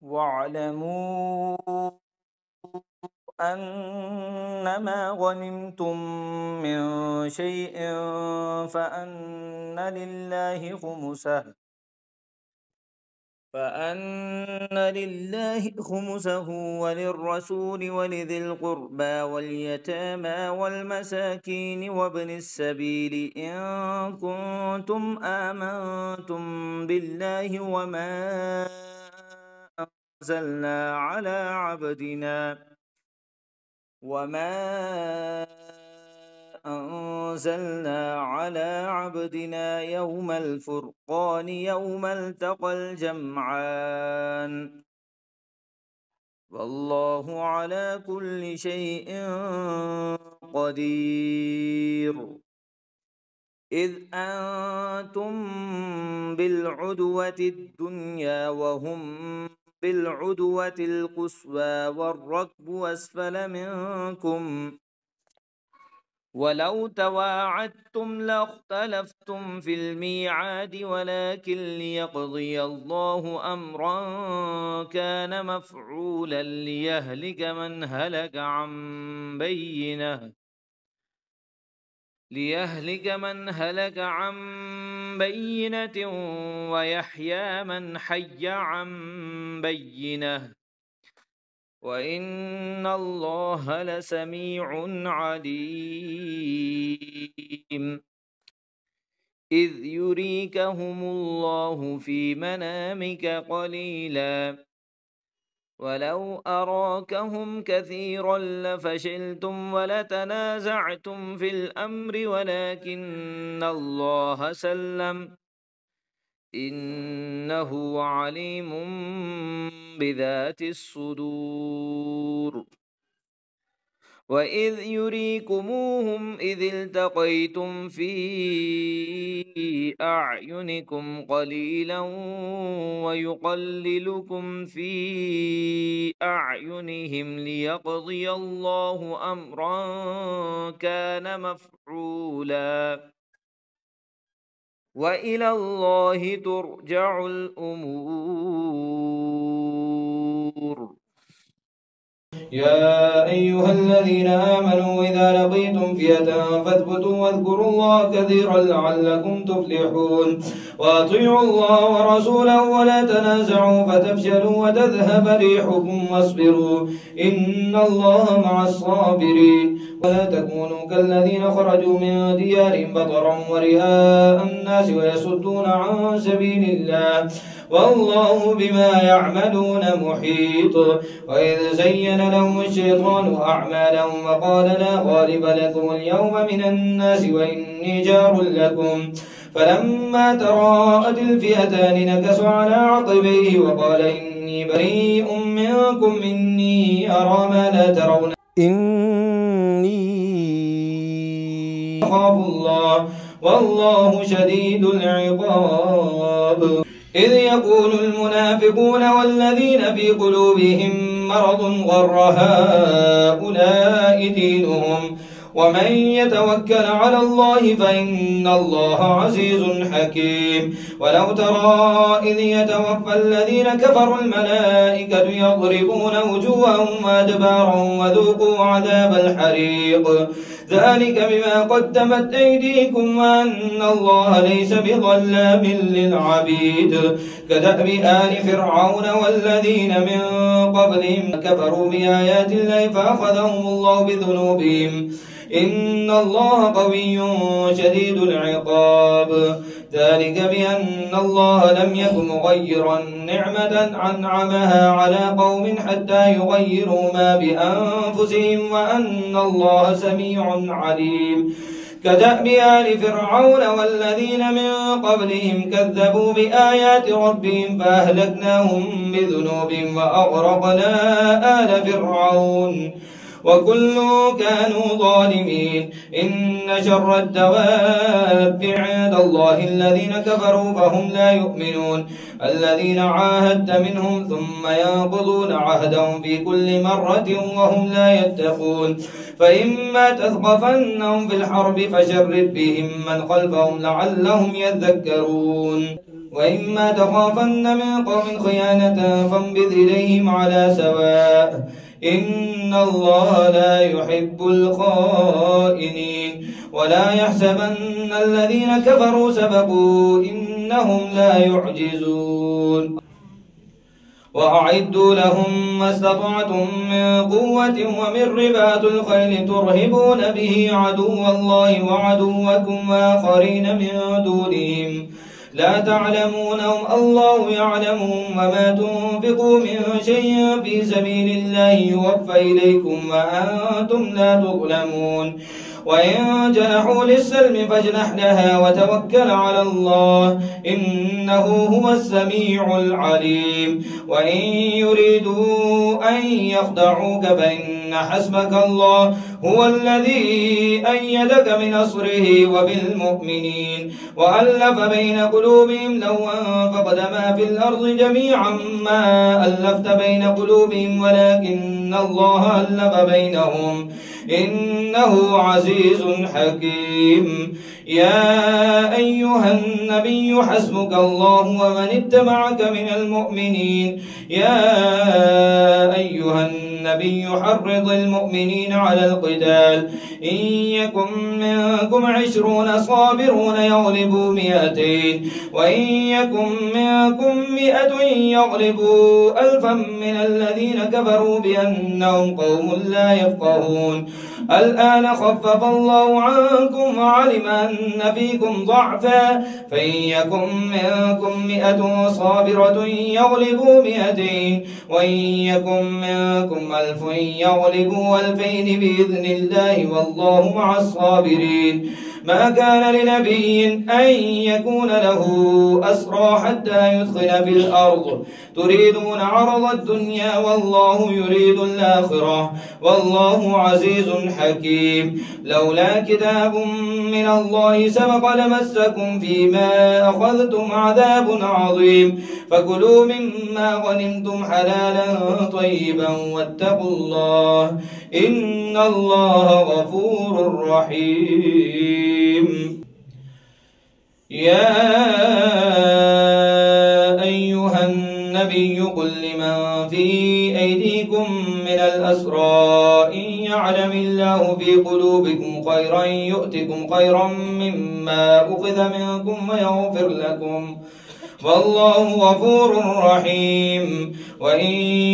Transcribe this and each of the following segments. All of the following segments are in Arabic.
واعلموا أنما غنمتم من شيء فأن لله خمسه وللرسول ولذي القربى واليتامى والمساكين وابن السبيل إن كنتم آمنتم بالله أنزلنا على عبدنا وما أنزلنا على عبدنا يوم الفرقان يوم التقى الجمعان والله على كل شيء قدير إذ أنتم بالعدوة الدنيا وهم بالعدوة القصوى والركب أسفل منكم ولو تواعدتم لاختلفتم في الميعاد ولكن ليقضي الله أمرا كان مفعولا ليهلك من هلك عن بينة ويحيى من حي عن بينة وإن الله لسميع عليم إذ يريكهم الله في منامك قليلا ولو أراكهم كثيرا لفشلتم ولتنازعتم في الأمر ولكن الله سلم إنه عليم بذات الصدور وإذ يريكموهم إذ التقيتم في أعينكم قليلا ويقللكم في أعينهم ليقضي الله أمرا كان مفعولا وإلى الله ترجع الأمور يا أيها الذين آمنوا إذا لقيتم فئة فاثبتوا واذكروا الله كثيرا لعلكم تفلحون وأطيعوا الله ورسوله ولا تنازعوا فتفشلوا وتذهب ريحكم واصبروا إن الله مع الصابرين ولا تكونوا كالذين خرجوا من ديارهم بطرا ورئاء الناس ويصدون عن سبيل الله والله بما يعملون محيط وإذ زين لهم الشيطان أعمالهم وقال لا غالب لكم اليوم من الناس وإني جار لكم فلما تراءت الفئتان نكصوا على عقبيه وقال إني بريء منكم إني أرى ما لا ترون إني أخاف الله والله شديد العقاب إذ يقول المنافقون والذين في قلوبهم مرض غر هؤلاء دينهم ومن يتوكل على الله فإن الله عزيز حكيم ولو ترى إذ يتوفى الذين كفروا الملائكة يضربون وجوههم وأدبارهم وذوقوا عذاب الحريق ذلك بما قدمت أيديكم وأن الله ليس بظلام للعبيد كدأب آل فرعون والذين من قبلهم كفروا بآيات الله فأخذهم الله بذنوبهم إن الله قوي شديد العقاب ذلك بأن الله لم يكن مغيرا نعمة أنعمها على قوم حتى يغيروا ما بأنفسهم وأن الله سميع عليم كدأب آل فرعون والذين من قبلهم كذبوا بآيات ربهم فأهلكناهم بذنوبهم وأغرقنا آل فرعون وكل كانوا ظالمين إن شر الدواب عند الله الذين كفروا فهم لا يؤمنون الذين عاهدت منهم ثم ينقضون عهدهم في كل مرة وهم لا يتقون فإما تثقفنهم في الحرب فشرد بهم من خلفهم لعلهم يذكرون وإما تخافن من قوم خيانة فانبذ إليهم على سواء إن الله لا يحب الخائنين ولا يحسبن الذين كفروا سبقوا إنهم لا يعجزون وأعدوا لهم ما استطعتم من قوة ومن رباط الخيل ترهبون به عدو الله وعدوكم وآخرين من دونهم لا تعلمونهم الله يعلمهم وما تنفقوا من شيء في سبيل الله يوفى إليكم وأنتم لا تظلمون وإن جنحوا للسلم فاجنح لها وتوكل على الله إنه هو السميع العليم وإن يريدوا أن يخدعوك فإن حسبك الله هو الذي أيدك بنصره وبالمؤمنين وألف بين قلوبهم لو أنفقت ما في الأرض جميعا ما ألفت بين قلوبهم ولكن الله ألف بينهم إنه عزيز حكيم يا أيها النبي حسبك الله ومن اتبعك من المؤمنين يا أيها النبي حرض المؤمنين على القتال إن يكن منكم 20 صابرون يغلبوا 200 وإن يكن منكم 100 يغلبوا 1000 من الذين كفروا بأنهم قوم لا يفقهون الآن خفف الله عنكم وعلم أن فيكم ضعفا فإن يكن منكم 100 صابرة يغلبوا 200 وإن يكن منكم 1000 يغلبوا 2000 بإذن الله والله مع الصابرين ما كان لنبي أن يكون له أسرى حتى يدخل في الأرض تريدون عرض الدنيا والله يريد الآخرة والله عزيز حكيم لولا كتاب من الله سبق لمسكم فيما أخذتم عذاب عظيم فكلوا مما غنمتم حلالا طيبا واتقوا الله إن الله غفور رحيم يا أيها النبي قل لمن في أيديكم من الأسرى إن يعلم الله في قلوبكم خيرا يؤتكم خيرا مما أخذ منكم ويغفر لكم والله غفور رحيم وإن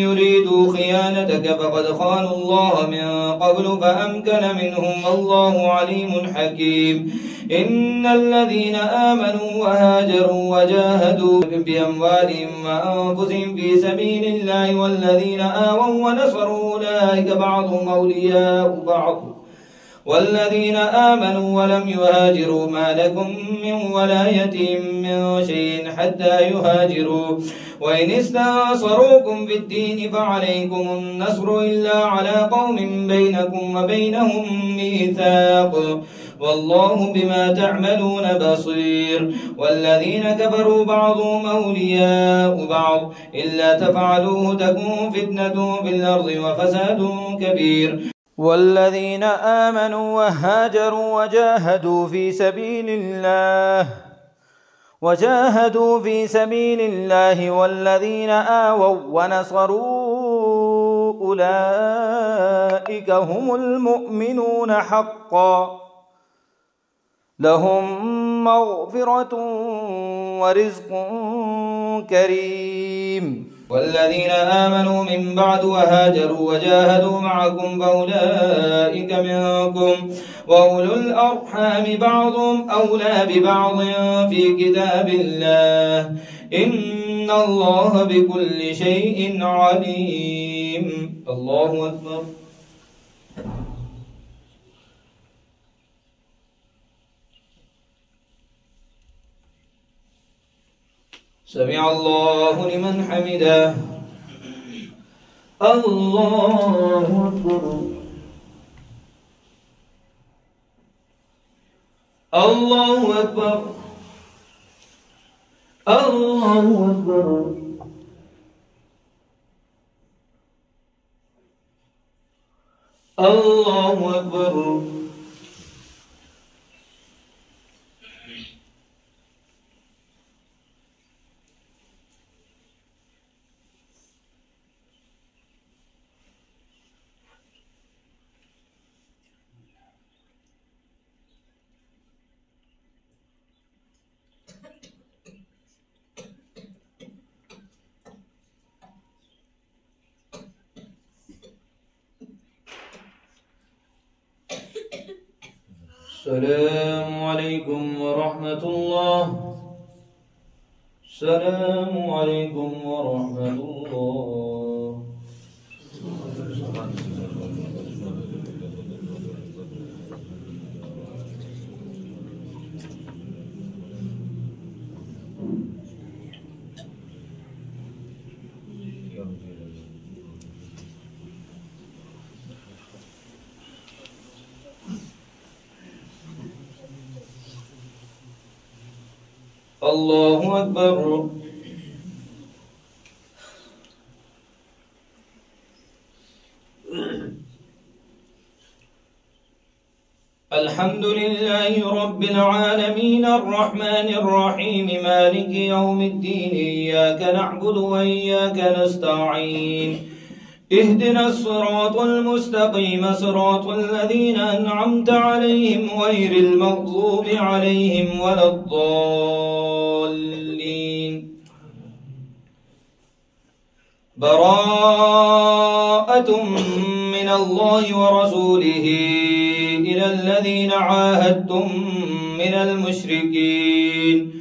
يريدوا خيانتك فقد خانوا الله من قبل فأمكن منهم والله عليم حكيم إن الذين آمنوا وهاجروا وجاهدوا بأموالهم وأنفسهم في سبيل الله والذين آووا ونصروا أولئك بعضهم أولياء بعض والذين آمنوا ولم يهاجروا ما لكم من ولايتهم من شيء حتى يهاجروا وإن استنصروكم في الدين فعليكم النصر إلا على قوم بينكم وبينهم ميثاق والله بما تعملون بصير والذين كفروا بعضهم أولياء بعض إلا تفعلوه تكون فتنة في الأرض وفساد كبير والذين آمنوا وهاجروا وجاهدوا في سبيل الله والذين آووا ونصروا أولئك هم المؤمنون حقا لهم مغفرة ورزق كريم والذين آمنوا من بعد وهاجروا وجاهدوا معكم فأولئك منكم وأولو الأرحام بعضهم أولى ببعض في كتاب الله إن الله بكل شيء عليم الله أكبر سمع الله لمن حمده الله أكبر الله أكبر الله أكبر الله أكبر السلام عليكم ورحمة الله. السلام عليكم ورحمة الله. الله أكبر. الحمد لله رب العالمين الرحمن الرحيم مالك يوم الدين إياك نعبد وإياك نستعين اهدنا الصراط المستقيم صراط الذين أنعمت عليهم غير المغضوب عليهم ولا الضالين. براءة من الله ورسوله إلى الذين عاهدتم من المشركين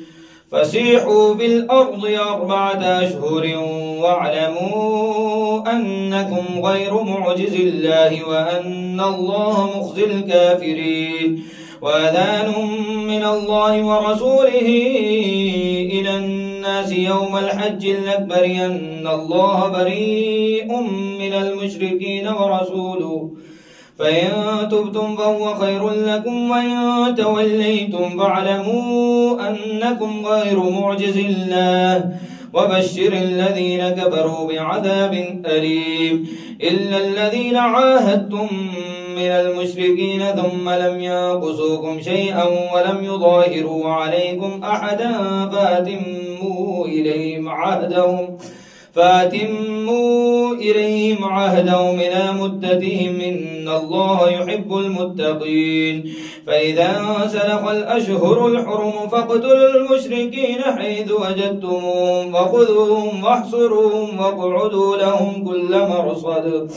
فسيحوا في الأرض 4 أشهر واعلموا أنكم غير معجز الله وأن الله مخزي الكافرين. وأذان من الله ورسوله إلى الناس يوم الحج الأكبر أن الله بريء من المشركين ورسوله فإن تبتم فهو خير لكم وإن توليتم فاعلموا أنكم غير معجز الله وبشر الذين كفروا بعذاب أليم. إلا الذين عاهدتم من المشركين ثم لم ينقصوكم شيئا ولم يظاهروا عليكم أحدا فأتموا إليهم عهدهم إلى مدتهم إن الله يحب المتقين. فإذا سلخ الأشهر الحرم فاقتلوا المشركين حيث وجدتموهم فخذوهم واحصروهم واقعدوا لهم كل مرصد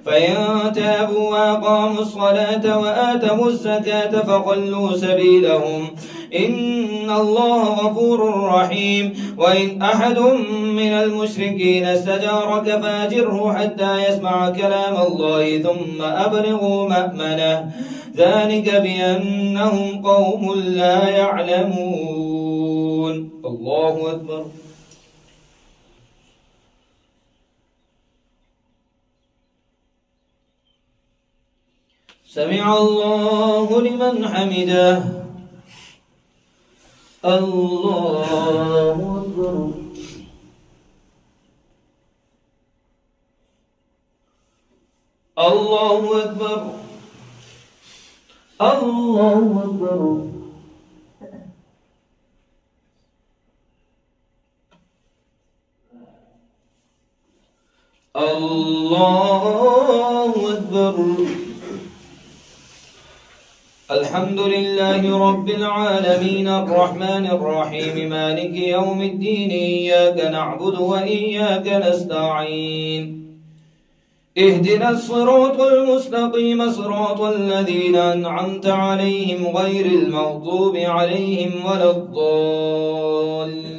فإن تابوا وأقاموا الصلاة وآتوا الزكاة فخلوا سبيلهم إن الله غفور رحيم. وإن أحد من المشركين استجارك فأجره حتى يسمع كلام الله ثم أبلغوا مأمنه ذلك بأنهم قوم لا يعلمون. الله أكبر. سمع الله لمن حمده. الله أكبر. الله أكبر. الله أكبر. الله أكبر. الحمد لله رب العالمين الرحمن الرحيم مالك يوم الدين إياك نعبد وإياك نستعين اهدنا الصراط المستقيم صراط الذين أنعمت عليهم غير المغضوب عليهم ولا الضالين.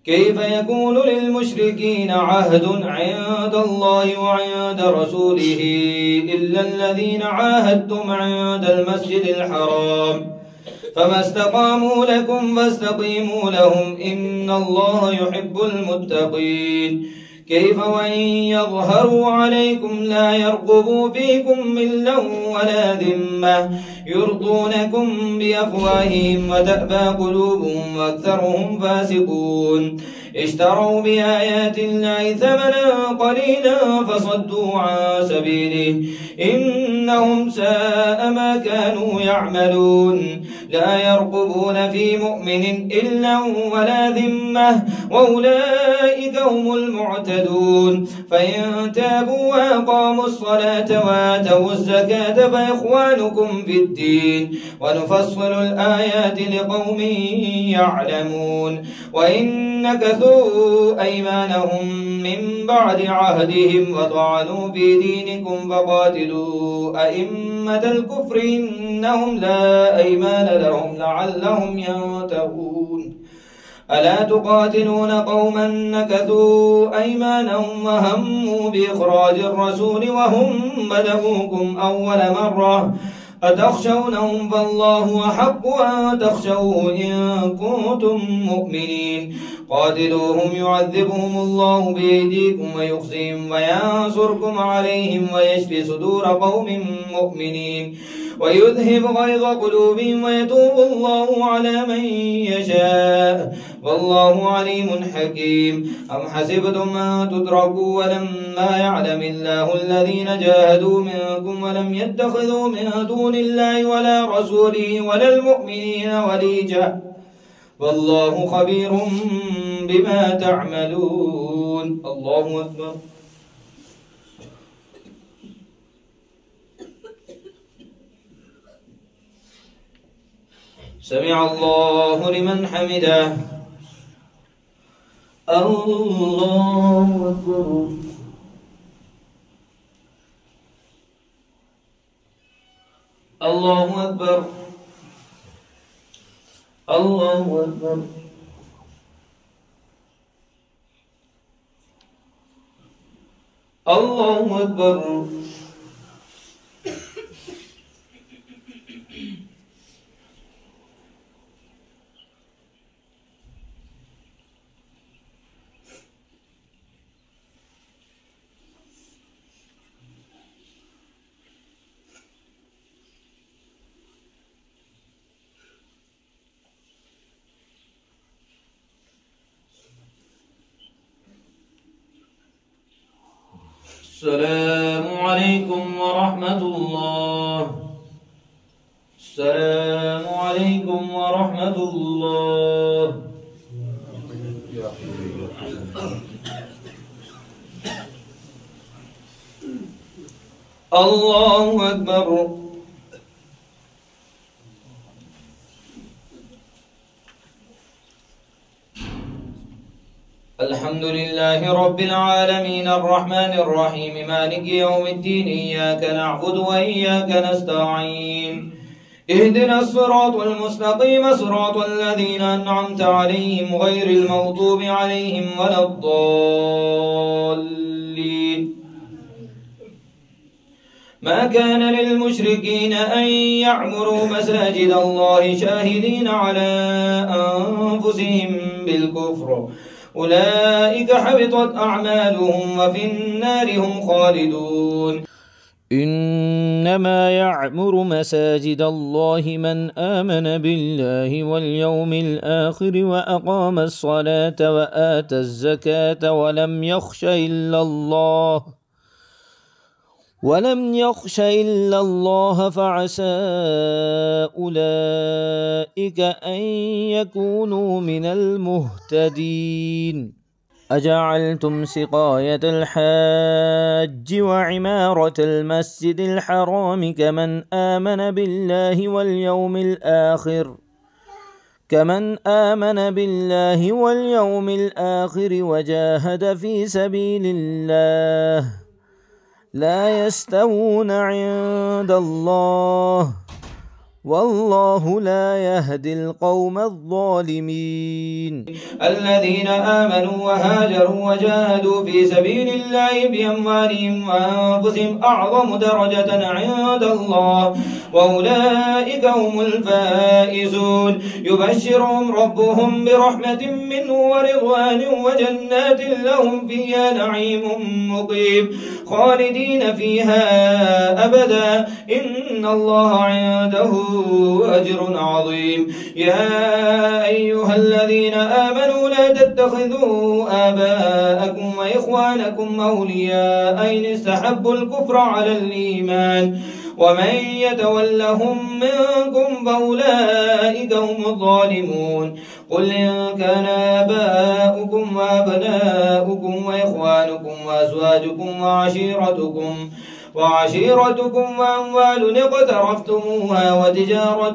كيف يكون للمشركين عهد عند الله وعند رسوله إلا الذين عاهدتم عند المسجد الحرام فما استقاموا لكم فاستقيموا لهم إن الله يحب المتقين. كيف وإن يظهروا عليكم لا يرقبوا فيكم ملا ولا ذمة يرضونكم بأفواههم وتأبى قلوبهم وأكثرهم فاسقون. اشتروا بآيات الله ثمنا قليلا فصدوا عن سبيله إنهم ساء ما كانوا يعملون. لا يرقبون في مؤمن إلا ولا ذمة وأولئك هم المعتدون. فإن تابوا وأقاموا الصلاة وآتوا الزكاة فإخوانكم في الدين ونفصل الآيات لقوم يعلمون. وإن نكثوا أيمانهم من بعد عهدهم وطعنوا في دينكم فقاتلوا أئمة الكفر إنهم لا أيمان لهم لعلهم ينتهون ألا تقاتلون قوما نكثوا أيمانهم وهموا بإخراج الرسول وهم بدؤوكم أول مرة أتخشونهم فالله أحق أن تخشوه إن كنتم مؤمنين قاتلوهم يعذبهم الله بأيديكم ويخزيهم وينصركم عليهم ويشفي صدور قوم مؤمنين ويذهب غيظ قلوبهم ويتوب الله على من يشاء والله عليم حكيم أم حسبتم أن تتركوا ولما يعلم الله الذين جاهدوا منكم ولم يتخذوا من دون الله ولا رسوله ولا المؤمنين وليجة والله خبير بما تعملون الله أكبر سمع الله لمن حمده الله أكبر الله أكبر الله أكبر الله أكبر السلام عليكم ورحمة الله السلام عليكم ورحمة الله الله أكبر الحمد لله رب العالمين الرحمن الرحيم مالك يوم الدين إياك نعبد وإياك نستعين اهدنا الصراط المستقيم صراط الذين أنعمت عليهم غير المغضوب عليهم ولا الضالين ما كان للمشركين أن يعمروا مساجد الله شاهدين على أنفسهم بالكفر أولئك حبطت أعمالهم وفي النار هم خالدون إنما يعمر مساجد الله من آمن بالله واليوم الآخر وأقام الصلاة وآتى الزكاة ولم يخش إلا الله فعسى أولئك أن يكونوا من المهتدين أجعلتم سقاية الحاج وعمارة المسجد الحرام كمن آمن بالله واليوم الآخر وجاهد في سبيل الله لا يستوون عند الله والله لا يهدي القوم الظالمين الذين آمنوا وهاجروا وجاهدوا في سبيل الله بأموالهم وأنفسهم أعظم درجة عند الله وأولئك هم الفائزون يبشرهم ربهم برحمة منه ورضوان وجنات لهم فيها نعيم مقيم خالدين فيها أبدا إن الله عنده أجر عظيم يا أيها الذين آمنوا لا تتخذوا آباءكم وإخوانكم أولياء إن استحبوا الكفر على الإيمان ومن يتولهم منكم فأولئك هم الظالمون قل إن كان آباؤكم وأبناؤكم وإخوانكم وأزواجكم وعشيرتكم وأموال اقترفتموها وتجارة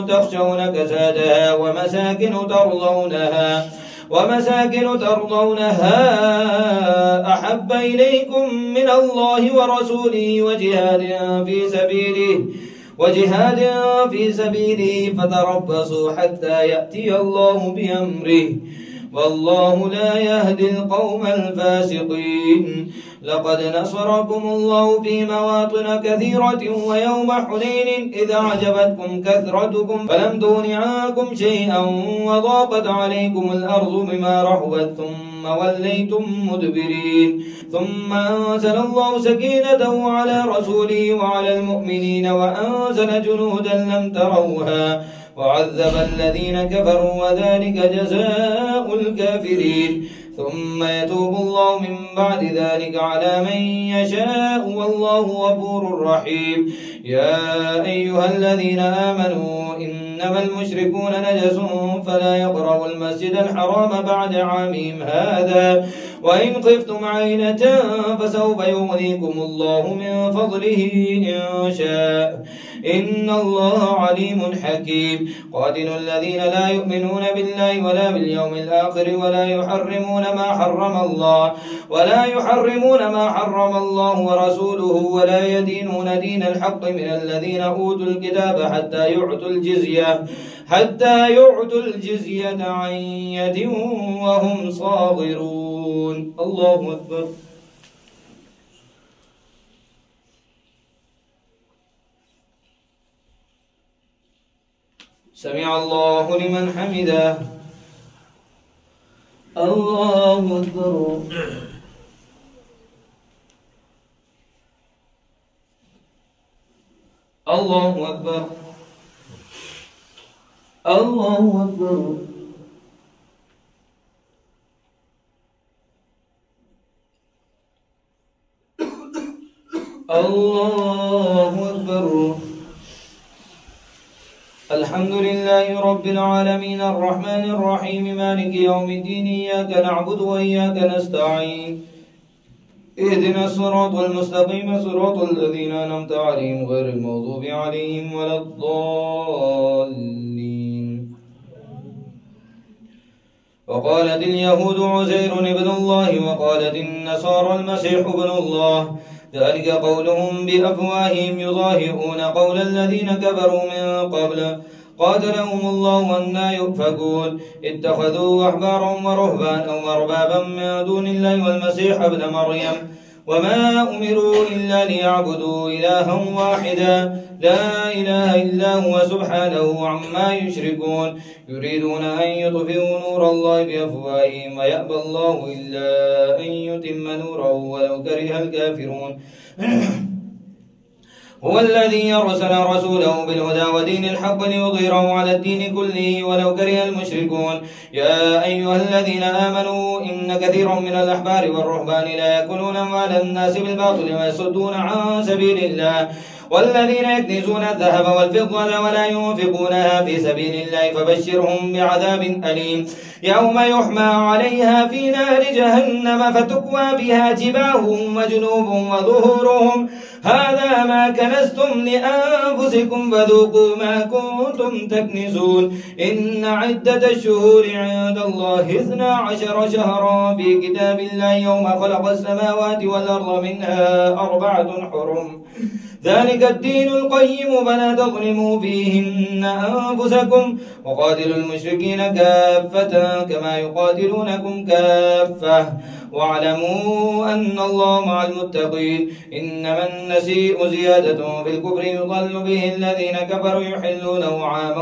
تخشون كسادها ومساكن ترضونها ومساكن ترضونها أحب إليكم من الله ورسوله وجهاد في سبيله فتربصوا حتى يأتي الله بأمره والله لا يهدي القوم الفاسقين. لقد نصركم الله في مواطن كثيرة ويوم حنين إذا أعجبتكم كثرتكم فلم تغن عنكم شيئا وضاقت عليكم الأرض بما رحبت ثم وليتم مدبرين. ثم أنزل الله سكينته على رسوله وعلى المؤمنين وأنزل جنودا لم تروها وعذب الذين كفروا وذلك جزاء الكافرين. ثم يتوب الله من بعد ذلك على من يشاء والله غفور رحيم. يا أيها الذين آمنوا إنما المشركون نجس فلا يقربوا المسجد الحرام بعد عامهم هذا وإن خفتم عيلة فسوف يغنيكم الله من فضله إن شاء إن الله عليم حكيم. قاتلوا الذين لا يؤمنون بالله ولا باليوم الآخر ولا يحرمون ما حرم الله ورسوله ولا يدينون دين الحق من الذين أوتوا الكتاب حتى يعطوا الجزية عن يد وهم صاغرون. الله أكبر. سمع الله لمن حمده. الله أكبر. الله أكبر. الله أكبر. الله أكبر. الحمد لله رب العالمين الرحمن الرحيم مالك يوم الدين إياك نعبد وإياك نستعين اهدنا الصراط المستقيم صراط الذين أنعمت عليهم غير المغضوب عليهم ولا الضالين. وقالت اليهود عزير ابن الله وقالت النصارى المسيح ابن الله ذلك قولهم بأفواههم يضاهئون قول الذين كفروا من قبل قاتلهم الله أنى يؤفكون. اتخذوا أحبارهم ورهبانا وأربابا من دون الله والمسيح ابن مريم وما أمروا إلا ليعبدوا إلها واحدا لا إله إلا هو سبحانه عما يشركون. يريدون أن يطفئوا نور الله بأفواههم ويأبى الله إلا أن يتم نوره ولو كره الكافرون. هو الذي أرسل رسوله بالهدى ودين الحق ليظهره على الدين كله ولو كره المشركون. يا أيها الذين آمنوا إن كثيرا من الأحبار والرهبان لا يأكلون أموال الناس بالباطل ويصدون عن سبيل الله والذين يكنزون الذهب والفضة ولا ينفقونها في سبيل الله فبشرهم بعذاب أليم يوم يحمى عليها في نار جهنم فتكوى بها جباههم وجنوبهم وظهورهم هذا ما كنزتم لأنفسكم فذوقوا ما كنتم تكنزون. إن عدة الشهور عند الله 12 شهرا في كتاب الله يوم خلق السماوات والأرض منها 4 حرم ذلك الدين القيم فلا تظلموا فيهن أنفسكم وقاتلوا المشركين كافة كما يقاتلونكم كافة واعلموا أن الله مع المتقين. إنما النسيء زيادة في الكفر يضل به الذين كفروا يحلونه عاما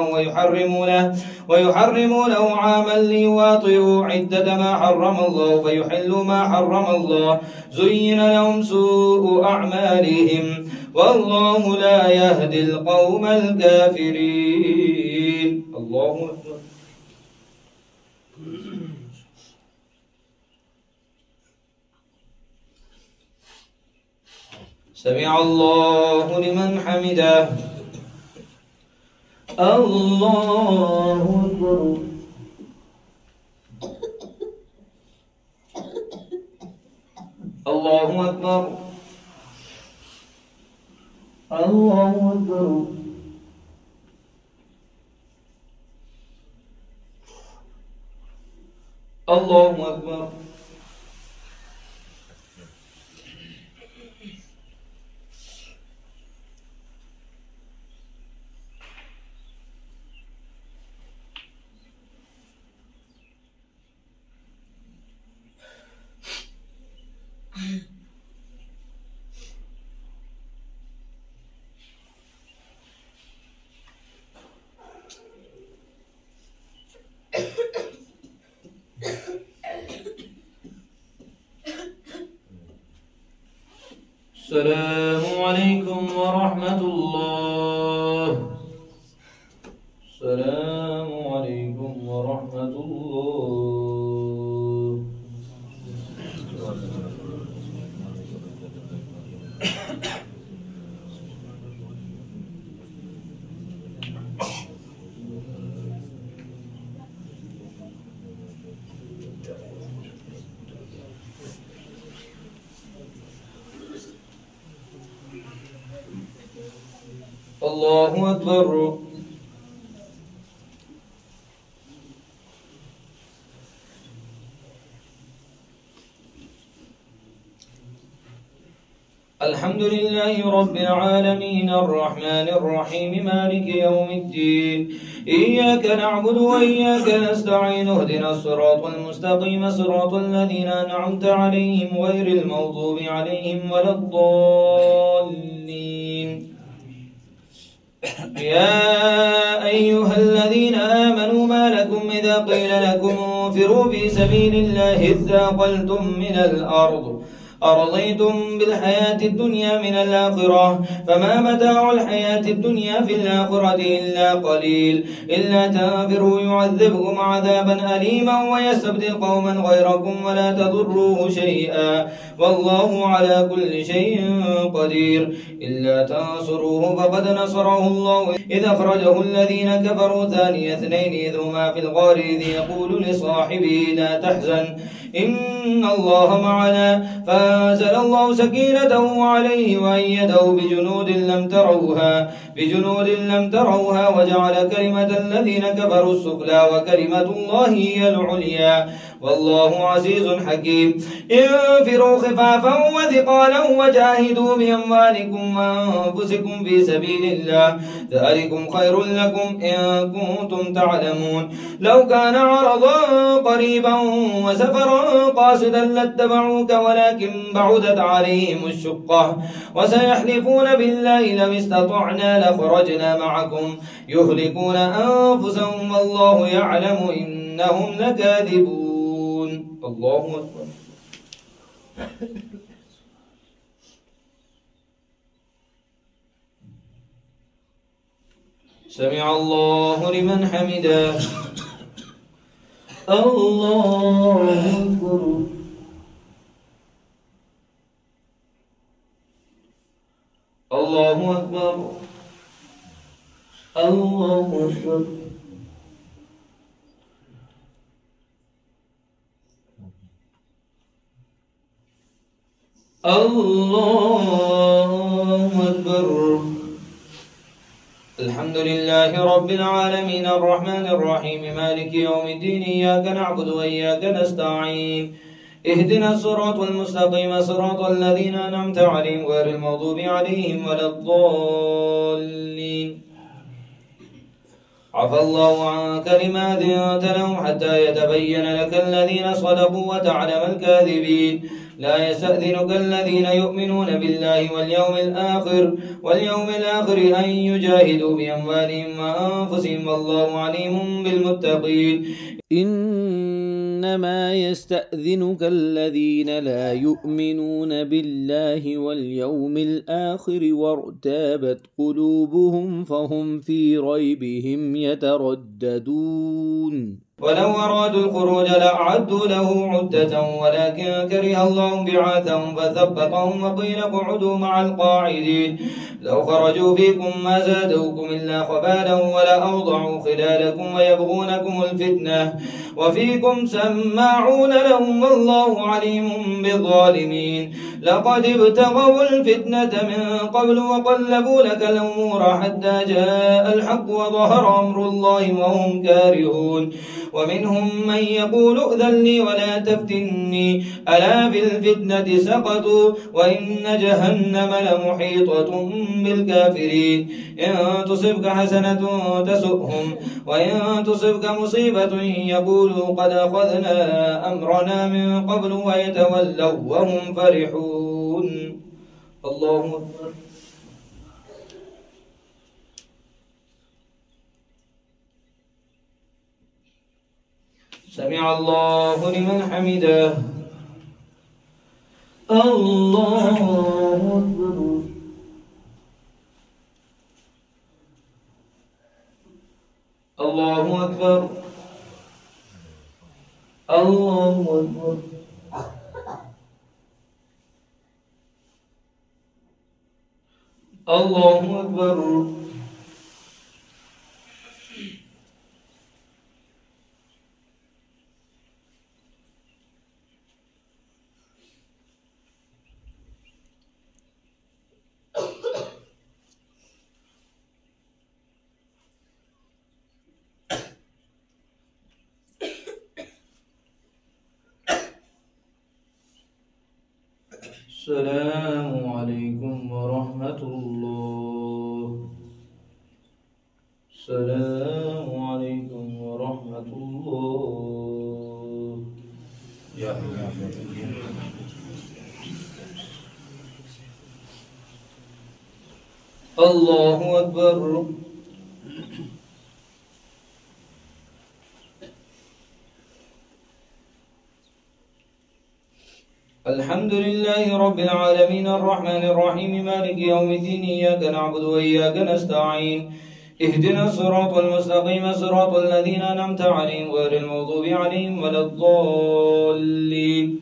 ويحرمونه عاما ليواطئوا عدة ما حرم الله فيحلوا ما حرم الله زين لهم سوء أعمالهم والله لا يهدي القوم الكافرين. الله أكبر. سمع الله لمن حمده. الله أكبر. الله أكبر. الله أكبر. الله أكبر. السلام عليكم ورحمة الله. السلام عليكم ورحمة الله. الله أكبر. الحمد لله رب العالمين الرحمن الرحيم مالك يوم الدين. إياك نعبد وإياك نستعين اهدنا الصراط المستقيم صراط الذين أنعمت عليهم غير المغضوب عليهم ولا الضالين. يا أيها الذين آمنوا ما لكم إذا قيل لكم انفروا في سبيل الله اثاقلتم من الأرض أرضيتم بالحياة الدنيا من الآخرة فما متاع الحياة الدنيا في الآخرة إلا قليل. إلا تنفروا يعذبكم عذابا أليما ويستبدل قوما غيركم ولا تضروه شيئا والله على كل شيء قدير. إلا تنصروه فقد نصره الله إذ أخرجه الذين كفروا ثاني اثنين إذ هما في الغار إذ يقول لصاحبه لا تحزن إن الله معنا فأنزل الله سكينته عليه وأيده بجنود لم تروها وجعل كلمة الذين كفروا السفلى وكلمة الله هي العليا والله عزيز حكيم. انفروا خفافا وثقالا وجاهدوا بأموالكم وأنفسكم في سبيل الله ذلكم خير لكم إن كنتم تعلمون. لو كان عرضا قريبا وسفرا قاصدا لاتبعوك ولكن بعدت عليهم الشقة وسيحلفون بالله لو استطعنا لخرجنا معكم يهلكون أنفسهم والله يعلم إنهم لكاذبون. الله أكبر. سمع الله لمن حمده. الله أكبر. الله أكبر. الله أكبر. الله أكبر. الحمد لله رب العالمين الرحمن الرحيم مالك يوم الدين. إياك نعبد وإياك نستعين اهدنا الصراط المستقيم صراط الذين أنعمت عليهم غير المغضوب عليهم ولا الضالين. عفى الله عنك لما أذنت لهم حتى يتبين لك الذين صدقوا وتعلم الكاذبين. لا يستأذنك الذين يؤمنون بالله واليوم الآخر أن يجاهدوا بأموالهم وأنفسهم والله عليم بالمتقين. إنما يستأذنك الذين لا يؤمنون بالله واليوم الآخر وارتابت قلوبهم فهم في ريبهم يترددون. ولو أرادوا الخروج لأعدوا له عدة ولكن كره الله بعاثهم فثبطهم وقيل اقعدوا مع القاعدين. لو خرجوا فيكم ما زادوكم إلا خبالا ولأوضعوا خلالكم ويبغونكم الفتنة وفيكم سماعون لهم والله عليم بالظالمين. لقد ابتغوا الفتنة من قبل وقلبوا لك الأمور حتى جاء الحق وظهر أمر الله وهم كارهون ومنهم من يقول ائذن لي ولا تفتني ألا في الفتنة سقطوا وإن جهنم لمحيطة بالكافرين إن تصبك حسنة تسؤهم وإن تصبك مصيبة يقولوا قد أخذنا أمرنا من قبل ويتولوا وهم فرحون. الله أكبر. سمع الله لمن حمده. الله أكبر. الله أكبر. الله أكبر. الله أكبر. السلام عليكم ورحمة الله. السلام عليكم ورحمة الله. الله أكبر. الحمد لله رب العالمين الرحمن الرحيم مالك يوم الدين إياك نعبد وإياك نستعين اهدنا الصراط المستقيم صراط الذين أنعمت عليهم غير المغضوب عليهم ولا الضالين.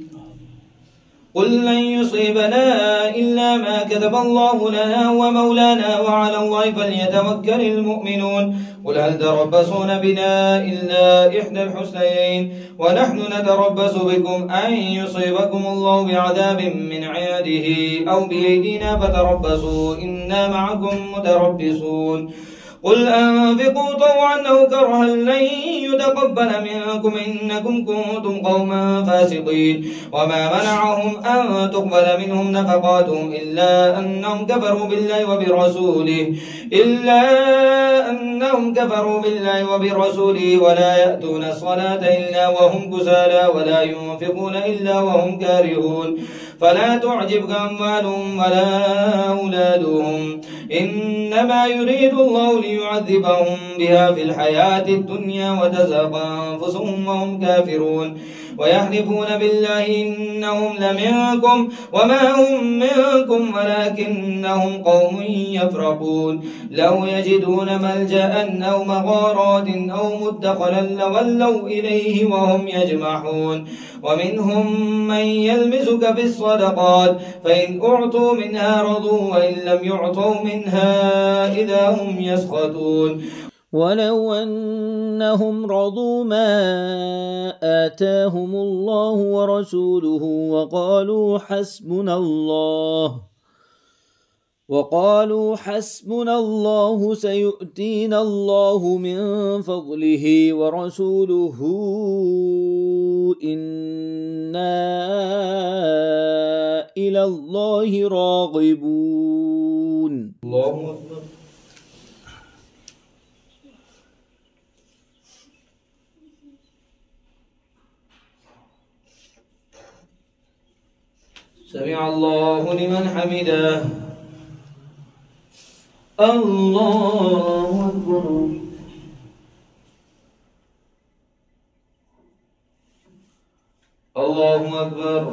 قل لن يصيبنا إلا ما كتب الله لنا ومولانا وعلى الله فليتوكل المؤمنون. قل هل تربصون بنا إلا إحدى الحسنيين ونحن نتربص بكم أن يصيبكم الله بعذاب من عنده أو بأيدينا فتربصوا إنا معكم متربصون. قل أنفقوا طوعا أو كرها لن يتقبل منكم إنكم كنتم قوما فاسقين. وما منعهم أن تقبل منهم نفقاتهم إلا أنهم كفروا بالله وبرسوله ولا يأتون الصلاة إلا وهم كسالى ولا ينفقون إلا وهم كارهون. فلا تعجبك أموالهم ولا أولادهم إنما يريد الله ليعذبهم بها في الحياة الدنيا وتزهق أنفسهم وهم كافرون. ويحلفون بالله إنهم لمنكم وما هم منكم ولكنهم قوم يفرقون. لو يجدون ملجأ أو مغارات أو مدخلا لولوا إليه وهم يجمحون. ومنهم من يلمزك في الصدقات فإن أعطوا منها رضوا وإن لم يعطوا منها إذا هم يسخطون. ولو أنهم رضوا ما آتاهم الله ورسوله وقالوا حسبنا الله سيؤتينا الله من فضله ورسوله إنا إلى الله راغبون. الله أكبر. سمع الله لمن حمده. الله أكبر. الله أكبر.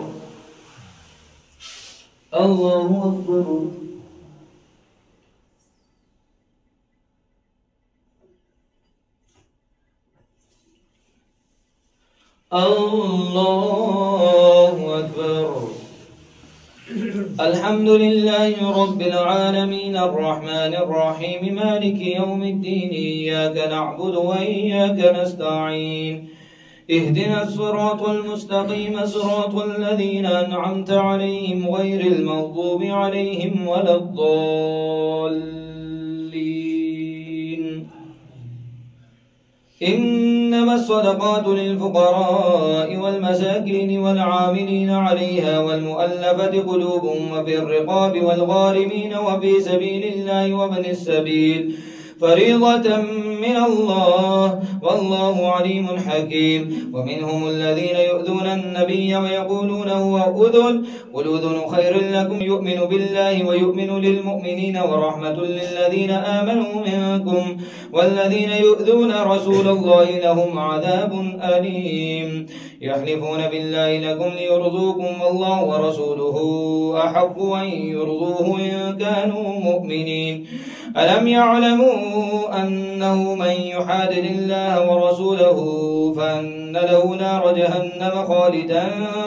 الله أكبر. الله أكبر. الحمد لله رب العالمين الرحمن الرحيم مالك يوم الدين إياك نعبد وإياك نستعين اهدنا الصراط المستقيم صراط الذين أنعمت عليهم غير المغضوب عليهم ولا الضالين. إنما الصدقات للفقراء والمساكين والعاملين عليها والمؤلفة قلوبهم وفي الرقاب والغارمين وفي سبيل الله وابن السبيل فريضة من الله والله عليم حكيم. ومنهم الذين يؤذون النبي ويقولون هو أذن قل أذن خير لكم يؤمن بالله ويؤمن للمؤمنين ورحمة للذين آمنوا منكم والذين يؤذون رسول الله لهم عذاب أليم. يحلفون بالله لكم ليرضوكم والله ورسوله أحق أن يرضوه إن كانوا مؤمنين. ألم يعلموا أنه من يحادد الله ورسوله فأن له نار جهنم خالدا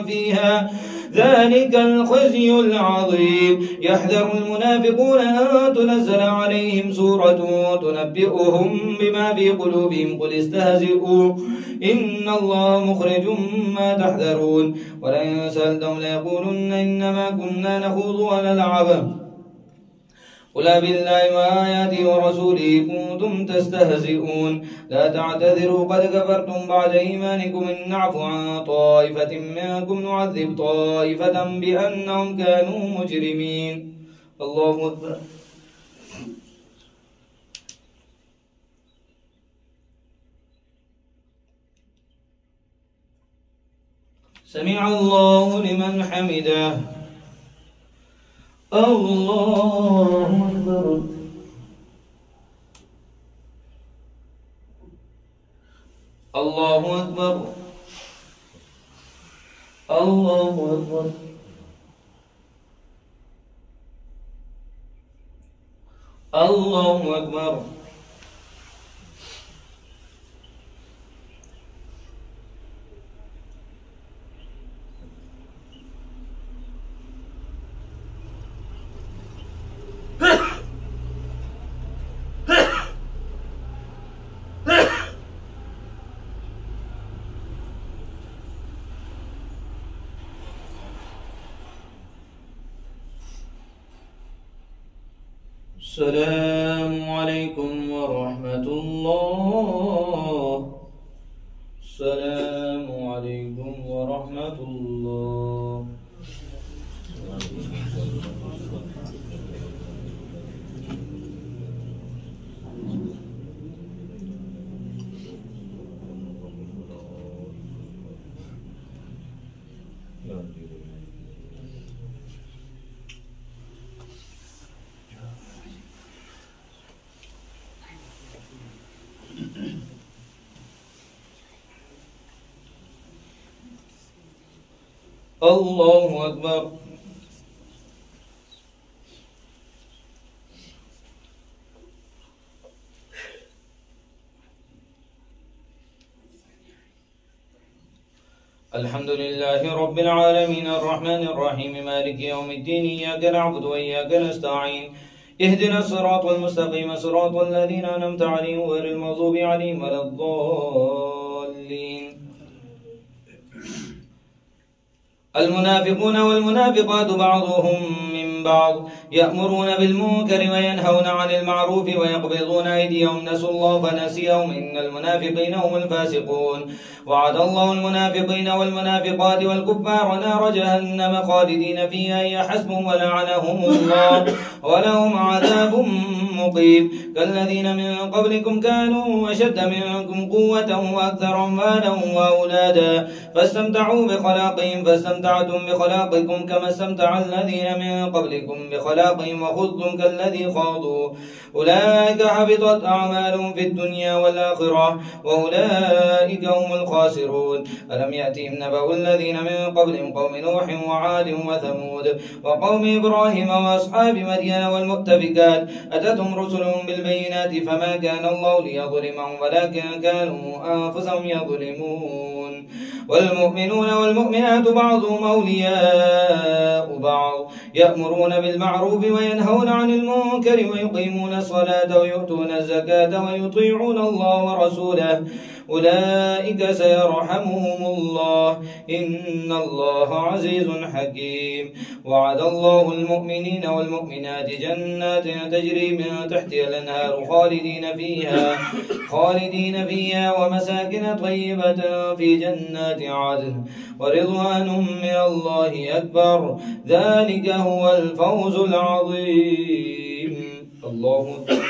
فيها ذلك الخزي العظيم. يحذر المنافقون أن تنزل عليهم سورة تنبئهم بما في قلوبهم قل استهزئوا إن الله مخرج ما تحذرون. ولئن سألتهم ليقولن إنما كنا نخوض ونلعب قل بالله وآياته ورسوله كنتم تستهزئون لا تعتذروا قد كفرتم بعد إيمانكم إن نعفو عن طائفة منكم نعذب طائفة بأنهم كانوا مجرمين. الله أكبر. سمع الله لمن حمده. الله أكبر. الله أكبر. الله أكبر. الله أكبر. السلام عليكم ورحمة الله. السلام عليكم ورحمة الله. الله أكبر. الحمد لله رب العالمين الرحمن الرحيم مالك يوم الدين إياك نعبد وإياك نستعين اهدنا الصراط المستقيم صراط الذين أنعمت عليهم غير المغضوب عليهم ولا الضالين. المنافقون والمنافقات بعضهم من بعض يأمرون بالمنكر وينهون عن المعروف ويقبضون أيديهم نسوا الله فنسيهم إن المنافقين هم الفاسقون. وعد الله المنافقين والمنافقات والكفار نار جهنم خالدين فيها هي حسبهم ولعنهم الله ولهم عذاب مقيم. كالذين من قبلكم كانوا أشد منكم قوة وأكثر أموالا وأولادا فاستمتعوا بخلاقهم فاستمتعتم بخلاقكم كما استمتع الذين من قبلكم بخلاقهم وخذتم كالذي خاضوا أولئك حبطت أعمالهم في الدنيا والآخرة وأولئك هم الخاسرون. ألم يأتهم نبأ الذين من قبلهم قوم نوح وعاد وثمود وقوم إبراهيم وأصحاب مدين والمؤتفكات أتتهم رسلهم بالبينات فما كان الله ليظلمهم ولكن كانوا أنفسهم يظلمون. والمؤمنون والمؤمنات بعضهم أولياء بعض يأمرون بالمعروف وينهون عن المنكر ويقيمون الصلاة ويؤتون الزكاة ويطيعون الله ورسوله أولئك سيرحمهم الله إن الله عزيز حكيم. وعد الله المؤمنين والمؤمنات جنات تجري من تحتها الأنهار خالدين فيها ومساكن طيبة في جنات عدن ورضوان من الله أكبر ذلك هو الفوز العظيم. الله أكبر.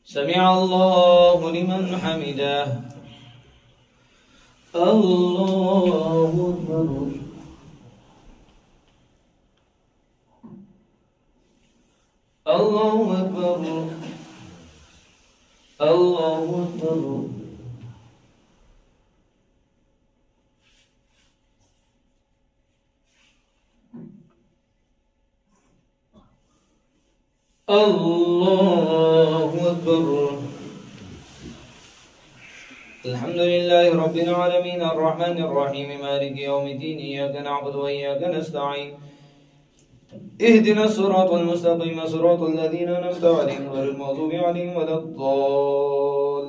سمع الله لمن حمده. الله أكبر. الله أكبر. الله أكبر. الله أكبر. الحمد لله رب العالمين الرحمن الرحيم مالك يوم الدين إياك نعبد وإياك نستعين اهدنا الصراط المستقيم صراط الذين أنعمت عليهم غير المغضوب عليهم ولا الضالين.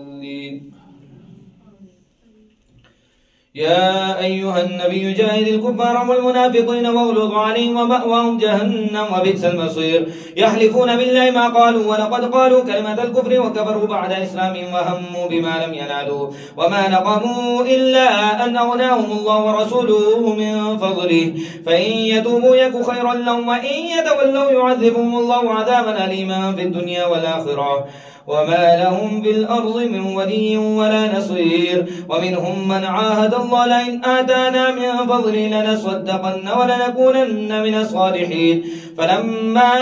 يا أيها النبي جاهد الكفار والمنافقين واغلظ عليهم ومأواهم جهنم وبئس المصير. يحلفون بالله ما قالوا ولقد قالوا كلمة الكفر وكفروا بعد إسلامهم وهموا بما لم ينالوا وما نقموا إلا أن أغناهم الله ورسوله من فضله فإن يتوبوا يك خيرا لهم وإن يتولوا يعذبهم الله عذابا أليما في الدنيا والآخرة وما لهم بالأرض من ولي ولا نصير. ومنهم من عاهد الله لئن آتانا من فضله لنصدقن ولنكونن من الصالحين فلما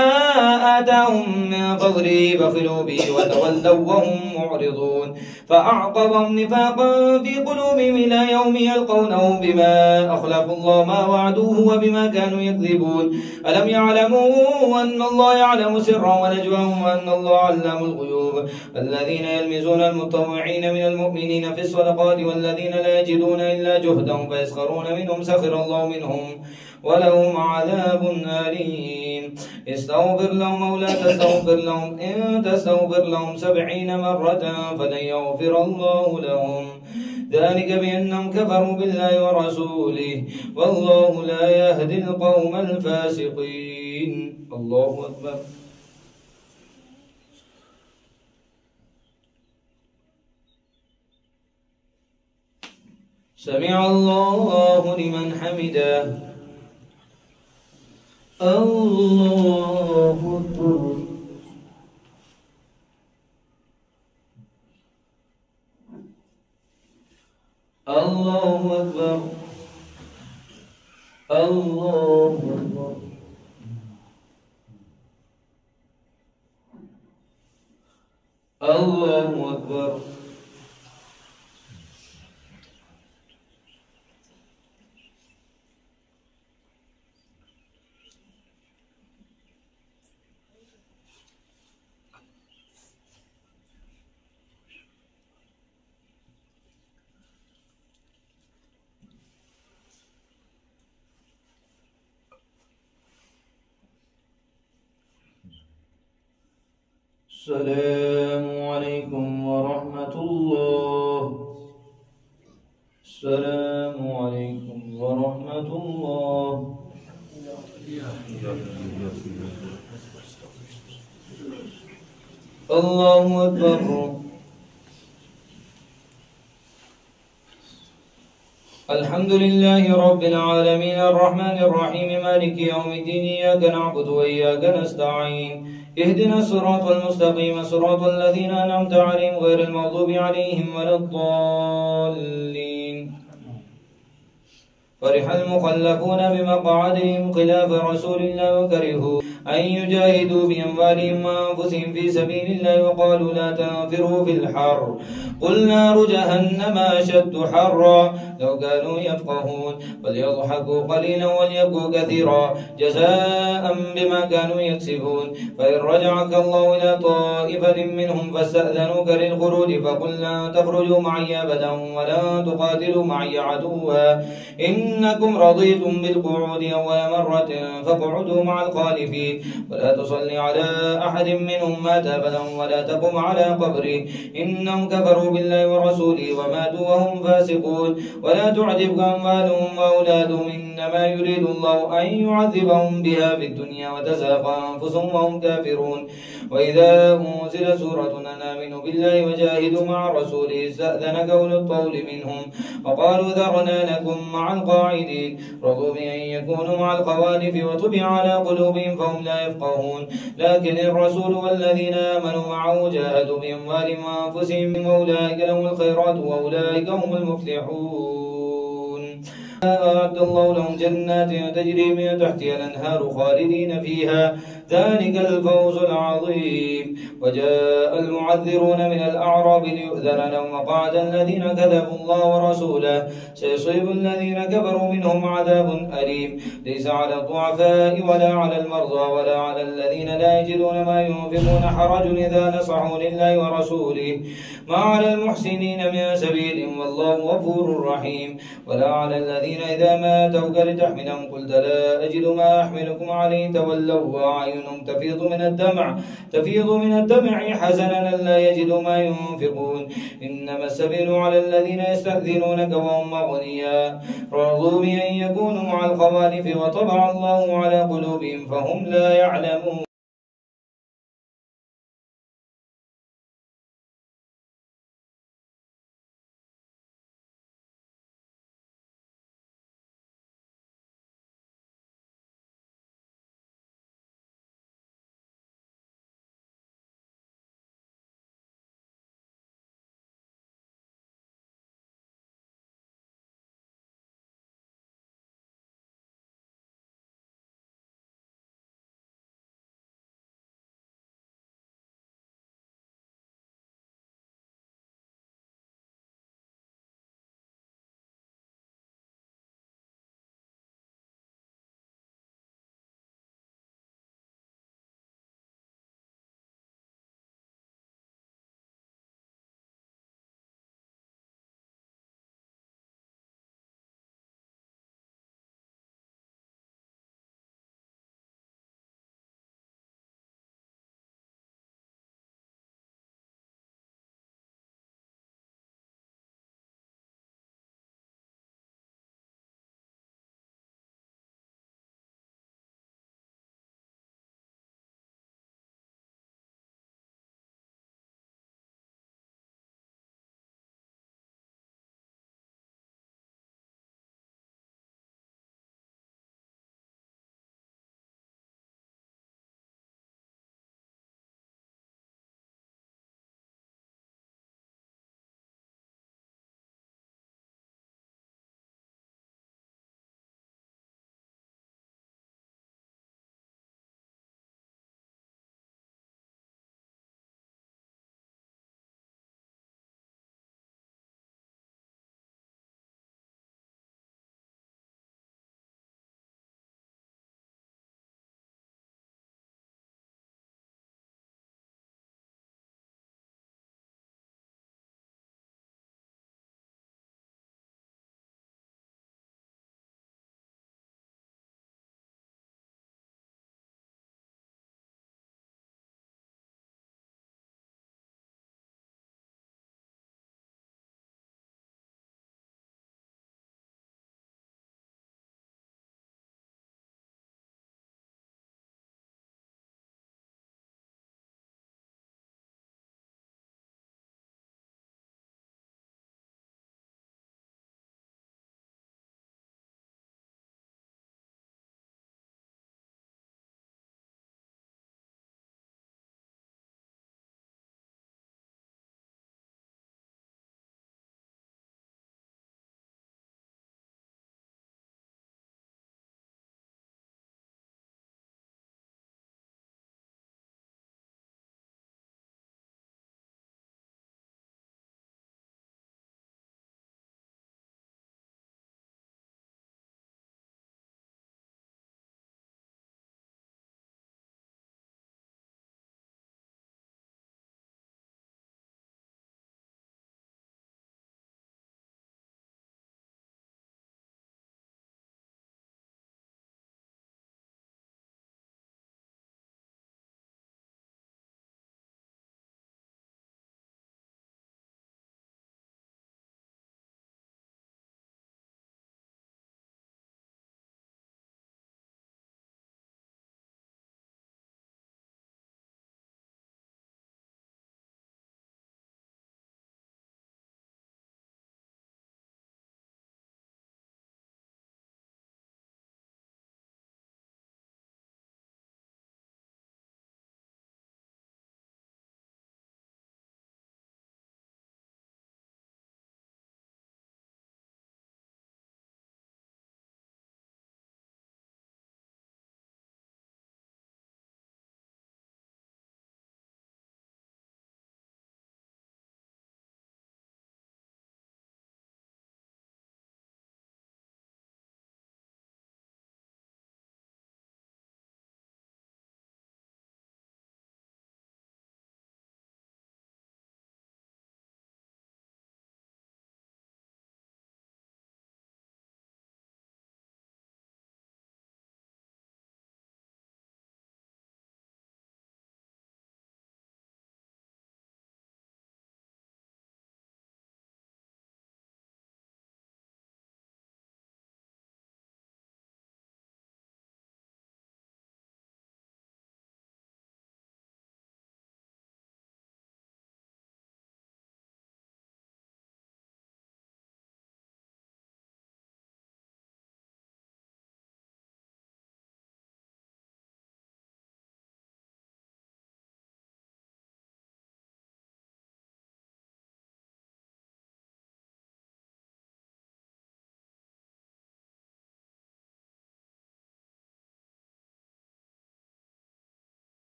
آتاهم من فضله بخلوا به وتولوا وهم معرضون فأعقبهم نفاقا في قلوبهم إلى يوم يلقونه بما أخلفوا الله ما وعدوه وبما كانوا يكذبون. ألم يعلموا أن الله يعلم سرهم ونجواهم وأن الله علام الغيوب. الذين يلمزون المتطوعين من المؤمنين في الصدقات والذين لا يجدون إلا جهدهم فيسخرون منهم سخر الله منهم ولهم عذاب أليم. استغفر لهم أو لا تستغفر لهم إن تستغفر لهم 70 مرة فلن يغفر الله لهم ذلك بأنهم كفروا بالله ورسوله والله لا يهدي القوم الفاسقين. الله أكبر. سمع الله لمن حمده. الله أكبر. الله أكبر. الله أكبر. الله أكبر. السلام عليكم ورحمة الله. السلام عليكم ورحمة الله. الله أكبر. الحمد لله رب العالمين الرحمن الرحيم مالك يوم الدين إياك نعبد وإياك نستعين اهدنا الصراط المستقيم صراط الذين أنعمت عليهم غير المغضوب عليهم ولا الضالين. فرح المخلفون بمقعدهم خلاف رسول الله وكرهوا أن يجاهدوا بأموالهم وأنفسهم في سبيل الله وقالوا لا تنفروا في الحر قل نار جهنم أشد حرا لو كانوا يفقهون فليضحكوا قليلا وليبكوا كثيرا جزاء بما كانوا يكسبون. فإن رجعك الله إلى طائفة منهم فاستأذنوك للخروج فقل لن تخرجوا معي أبدا ولن تقاتلوا معي عدوا إنكم رضيتم بالقعود أول مرة فاقعدوا مع الخالفين ولا تصل على أحد منهم مات أبدا ولا تقم على قبره إنهم كفروا بالله ورسوله وماتوا وهم فاسقون ولا تعجبك أموالهم وأولادهم إنما يريد الله أن يعذبهم بها في الدنيا وتزهق أنفسهم وهم كافرون وإذا أنزل سورة أن آمنوا بالله وجاهدوا مع رسوله استأذنك أولو الطول منهم وقالوا ذرنا لكم مع القاعدين رضوا بأن يكونوا مع الخوالف وطبع على قلوبهم فهم لا يفقهون لكن الرسول والذين آمنوا معه جاهدوا بأموالهم وأنفسهم وأولئك لهم الخيرات وأولئك هم المفلحون أعد الله لهم جنات تجري من تحتها الأنهار خالدين فيها ذلك الفوز العظيم وجاء المعذرون من الأعراب ليؤذن لهم وقعد الذين كذبوا الله ورسوله سيصيب الذين كفروا منهم عذاب أليم ليس على الضعفاء ولا على المرضى ولا على الذين لا يجدون ما ينفقون حرج إذا نصحوا لله ورسوله ما على المحسنين من سبيل والله غفور رحيم ولا على الذين إذا ما أتوك لتحملهم قلت لا أجد ما أحملكم عليه تولوا وأعينهم تفيض من الدمع حزنا لا يجدوا ما ينفقون إنما السبيل على الذين يستأذنونك وهم أغنياء رضوا بأن يكونوا مع الخوالف وطبع الله على قلوبهم فهم لا يعلمون